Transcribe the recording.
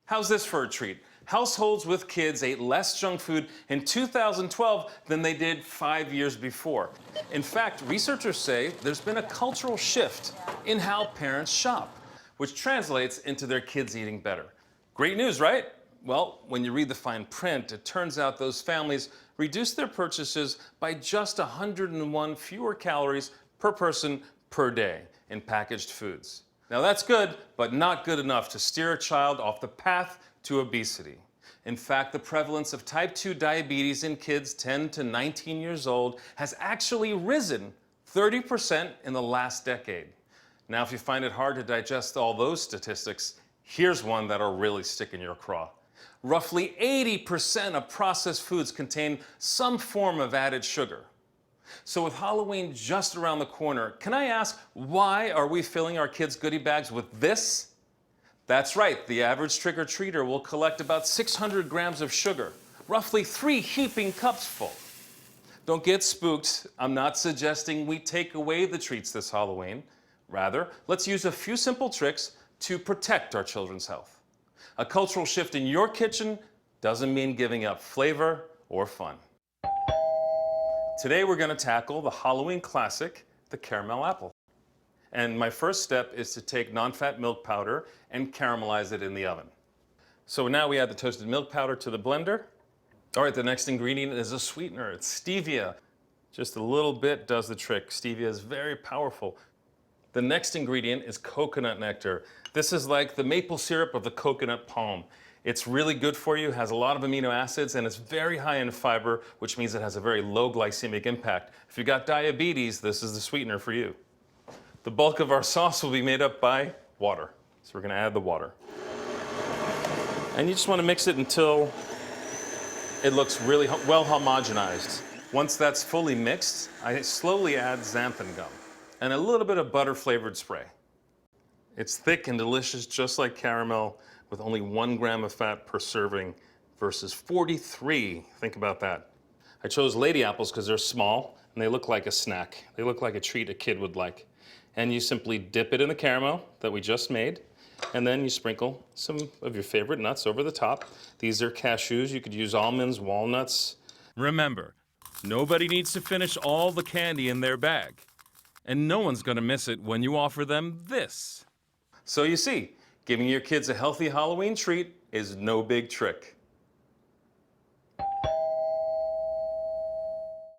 How's this for a treat? Households with kids ate less junk food in 2012 than they did 5 years before. In fact, researchers say there's been a cultural shift in how parents shop, which translates into their kids eating better. Great news, right? Well, when you read the fine print, it turns out those families reduced their purchases by just 101 fewer calories per person per day in packaged foods. Now that's good, but not good enough to steer a child off the path to obesity. In fact, the prevalence of type 2 diabetes in kids 10 to 19 years old has actually risen 30% in the last decade. Now, if you find it hard to digest all those statistics, here's one that'll really stick in your craw. Roughly 80% of processed foods contain some form of added sugar. So with Halloween just around the corner, can I ask, why are we filling our kids' goodie bags with this? That's right, the average trick-or-treater will collect about 600 grams of sugar, roughly 3 heaping cups full. Don't get spooked. I'm not suggesting we take away the treats this Halloween. Rather, let's use a few simple tricks to protect our children's health. A cultural shift in your kitchen doesn't mean giving up flavor or fun. Today we're going to tackle the Halloween classic, the caramel apple. And my first step is to take non-fat milk powder and caramelize it in the oven. So now we add the toasted milk powder to the blender. All right, the next ingredient is a sweetener. It's stevia. Just a little bit does the trick. Stevia is very powerful. The next ingredient is coconut nectar. This is like the maple syrup of the coconut palm. It's really good for you, has a lot of amino acids, and it's very high in fiber, which means it has a very low glycemic impact. If you've got diabetes, this is the sweetener for you. The bulk of our sauce will be made up by water. So we're going to add the water. And you just want to mix it until it looks really well homogenized. Once that's fully mixed, I slowly add xanthan gum and a little bit of butter-flavored spray. It's thick and delicious, just like caramel, with only 1 gram of fat per serving versus 43. Think about that. I chose lady apples because they're small and they look like a snack. They look like a treat a kid would like. And you simply dip it in the caramel that we just made, and then you sprinkle some of your favorite nuts over the top. These are cashews. You could use almonds, walnuts. Remember, nobody needs to finish all the candy in their bag. And no one's going to miss it when you offer them this. So you see, giving your kids a healthy Halloween treat is no big trick.